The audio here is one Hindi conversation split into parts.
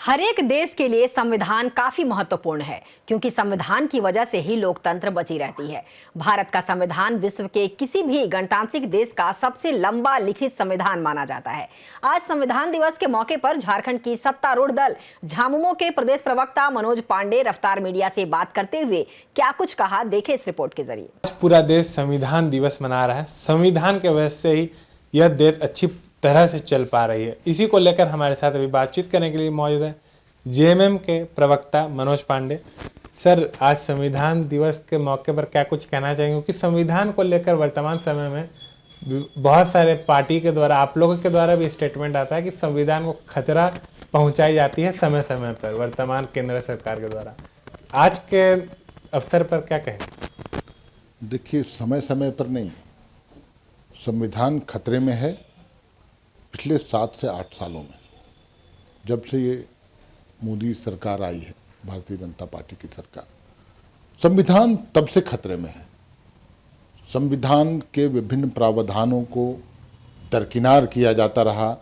हर एक देश के लिए संविधान काफी महत्वपूर्ण है, क्योंकि संविधान की वजह से ही लोकतंत्र बची रहती है। भारत का संविधान विश्व के किसी भी गणतांत्रिक देश का सबसे लंबा लिखित संविधान माना जाता है। आज संविधान दिवस के मौके पर झारखंड की सत्तारूढ़ दल झामुमो के प्रदेश प्रवक्ता मनोज पांडे रफ्तार मीडिया से बात करते हुए क्या कुछ कहा, देखे इस रिपोर्ट के जरिए। आज पूरा देश संविधान दिवस मना रहा है। संविधान के वजह से ही यह देश अच्छी तरह से चल पा रही है। इसी को लेकर हमारे साथ अभी बातचीत करने के लिए मौजूद है जेएमएम के प्रवक्ता मनोज पांडे। सर, आज संविधान दिवस के मौके पर क्या कुछ कहना चाहेंगे, क्योंकि संविधान को लेकर वर्तमान समय में बहुत सारे पार्टी के द्वारा, आप लोगों के द्वारा भी स्टेटमेंट आता है कि संविधान को खतरा पहुंचाई जाती है समय समय पर वर्तमान केंद्र सरकार के द्वारा। आज के अवसर पर क्या कहेंगे? देखिए, समय समय पर नहीं, संविधान खतरे में है पिछले 7 से 8 सालों में। जब से ये मोदी सरकार आई है, भारतीय जनता पार्टी की सरकार, संविधान तब से खतरे में है। संविधान के विभिन्न प्रावधानों को दरकिनार किया जाता रहा।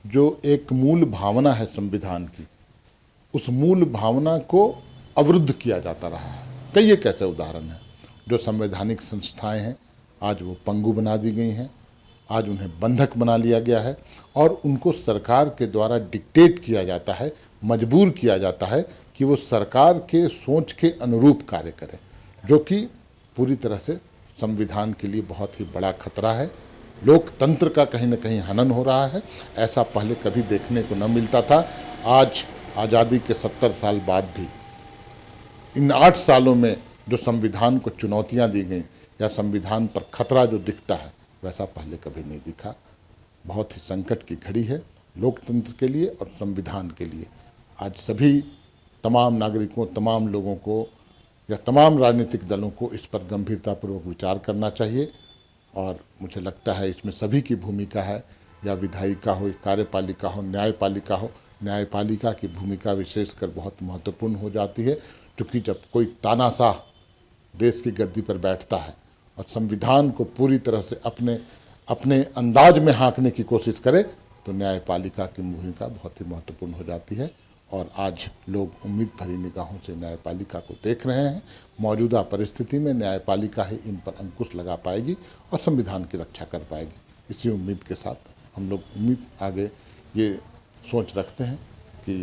जो एक मूल भावना है संविधान की, उस मूल भावना को अवरुद्ध किया जाता रहा है। कई एक ऐसे उदाहरण हैं। जो संवैधानिक संस्थाएं हैं, आज वो पंगु बना दी गई हैं। आज उन्हें बंधक बना लिया गया है और उनको सरकार के द्वारा डिक्टेट किया जाता है, मजबूर किया जाता है कि वो सरकार के सोच के अनुरूप कार्य करें, जो कि पूरी तरह से संविधान के लिए बहुत ही बड़ा खतरा है। लोकतंत्र का कहीं न कहीं हनन हो रहा है। ऐसा पहले कभी देखने को न मिलता था। आज आज़ादी के 70 साल बाद भी इन 8 सालों में जो संविधान को चुनौतियां दी गई या संविधान पर खतरा जो दिखता है, वैसा पहले कभी नहीं दिखा। बहुत ही संकट की घड़ी है लोकतंत्र के लिए और संविधान के लिए। आज सभी तमाम नागरिकों, तमाम लोगों को या तमाम राजनीतिक दलों को इस पर गंभीरतापूर्वक विचार करना चाहिए। और मुझे लगता है इसमें सभी की भूमिका है, या विधायिका हो, कार्यपालिका हो, न्यायपालिका हो। न्यायपालिका की भूमिका विशेषकर बहुत महत्वपूर्ण हो जाती है, क्योंकि जब कोई तानाशाह देश की गद्दी पर बैठता है और संविधान को पूरी तरह से अपने अंदाज में हाँकने की कोशिश करे, तो न्यायपालिका की भूमिका बहुत ही महत्वपूर्ण हो जाती है। और आज लोग उम्मीद भरी निगाहों से न्यायपालिका को देख रहे हैं। मौजूदा परिस्थिति में न्यायपालिका ही इन पर अंकुश लगा पाएगी और संविधान की रक्षा कर पाएगी। इसी उम्मीद के साथ हम लोग आगे ये सोच रखते हैं कि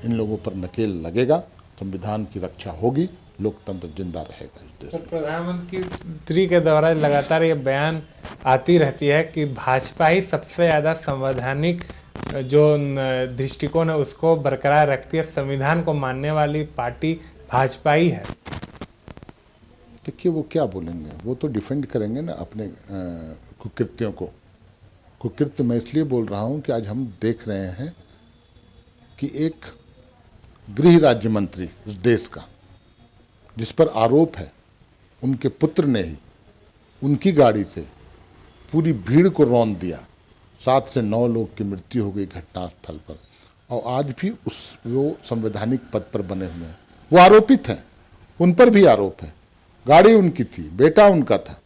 इन लोगों पर नकेल लगेगा, संविधान की रक्षा होगी, लोकतंत्र जिंदा रहेगा इस देश में। प्रधानमंत्री के द्वारा लगातार ये बयान आती रहती है कि भाजपा ही सबसे ज़्यादा संवैधानिक जो दृष्टिकोण है उसको बरकरार रखती है, संविधान को मानने वाली पार्टी भाजपा ही है। देखिए, वो क्या बोलेंगे, वो तो डिफेंड करेंगे ना अपने कुकृत्यों को। कुकृत्य मैं इसलिए बोल रहा हूँ कि आज हम देख रहे हैं कि एक गृह राज्य मंत्री इस देश का, जिस पर आरोप है उनके पुत्र ने ही उनकी गाड़ी से पूरी भीड़ को रौंद दिया। 7 से 9 लोग की मृत्यु हो गई घटनास्थल पर, और आज भी वो संवैधानिक पद पर बने हुए हैं। वो आरोपित हैं, उन पर भी आरोप है। गाड़ी उनकी थी, बेटा उनका था।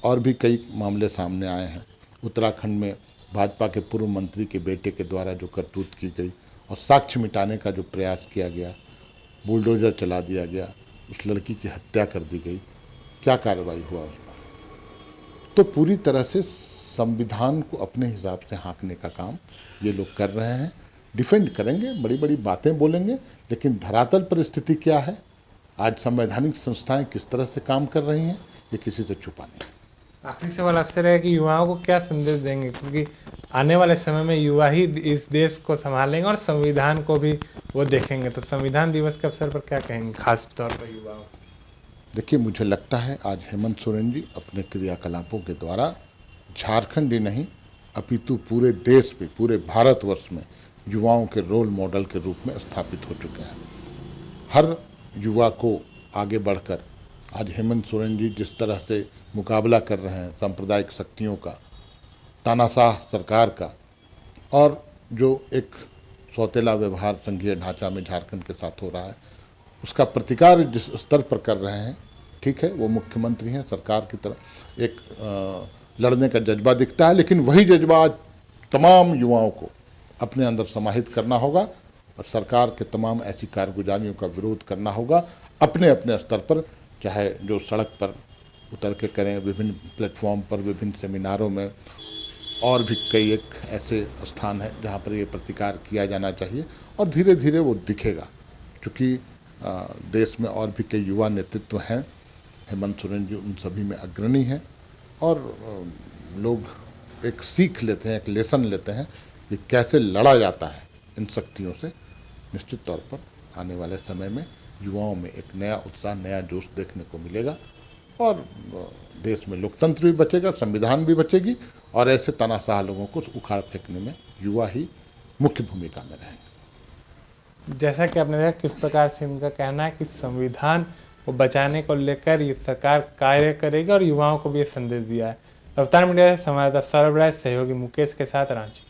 और भी कई मामले सामने आए हैं। उत्तराखंड में भाजपा के पूर्व मंत्री के बेटे के द्वारा जो करतूत की गई और साक्ष्य मिटाने का जो प्रयास किया गया, बुलडोजर चला दिया गया, उस लड़की की हत्या कर दी गई, क्या कार्रवाई हुआ उस पर? तो पूरी तरह से संविधान को अपने हिसाब से हाँकने का काम ये लोग कर रहे हैं। डिफेंड करेंगे, बड़ी बड़ी बातें बोलेंगे, लेकिन धरातल पर स्थिति क्या है, आज संवैधानिक संस्थाएं किस तरह से काम कर रही हैं, ये किसी से छुपा नहीं। आखिरी सवाल आपसे रहेगा कि युवाओं को क्या संदेश देंगे, क्योंकि आने वाले समय में युवा ही इस देश को संभालेंगे और संविधान को भी वो देखेंगे। तो संविधान दिवस के अवसर पर क्या कहेंगे खास तौर पर युवाओं से? देखिए, मुझे लगता है आज हेमंत सोरेन जी अपने क्रियाकलापों के द्वारा झारखंड ही नहीं अपितु पूरे देश में, पूरे भारतवर्ष में युवाओं के रोल मॉडल के रूप में स्थापित हो चुके हैं। हर युवा को आगे बढ़कर आज हेमंत सोरेन जी जिस तरह से मुकाबला कर रहे हैं सांप्रदायिक शक्तियों का, तानाशाह सरकार का, और जो एक सौतेला व्यवहार संघीय ढांचा में झारखंड के साथ हो रहा है, उसका प्रतिकार जिस स्तर पर कर रहे हैं, ठीक है, वो मुख्यमंत्री हैं, सरकार की तरफ एक लड़ने का जज्बा दिखता है, लेकिन वही जज्बा आज तमाम युवाओं को अपने अंदर समाहित करना होगा और सरकार के तमाम ऐसी कारगुजारियों का विरोध करना होगा अपने अपने स्तर पर, चाहे जो सड़क पर उतर के करें, विभिन्न प्लेटफॉर्म पर, विभिन्न सेमिनारों में, और भी कई एक ऐसे स्थान हैं जहाँ पर ये प्रतिकार किया जाना चाहिए और धीरे धीरे वो दिखेगा। क्योंकि देश में और भी कई युवा नेतृत्व हैं, हेमंत सोरेन जी उन सभी में अग्रणी हैं और लोग एक सीख लेते हैं, एक लेसन लेते हैं कि कैसे लड़ा जाता है इन शक्तियों से। निश्चित तौर पर आने वाले समय में युवाओं में एक नया उत्साह, नया जोश देखने को मिलेगा और देश में लोकतंत्र भी बचेगा, संविधान भी बचेगी और ऐसे तानाशाह लोगों को उखाड़ फेंकने में युवा ही मुख्य भूमिका में रहेंगे। जैसा कि आपने देखा किस प्रकार से इनका कहना है कि संविधान को बचाने को लेकर ये सरकार कार्य करेगी और युवाओं को भी ये संदेश दिया है। अवतार मीडिया से संवाददाता सौरभ राय, सहयोगी मुकेश के साथ, रांची।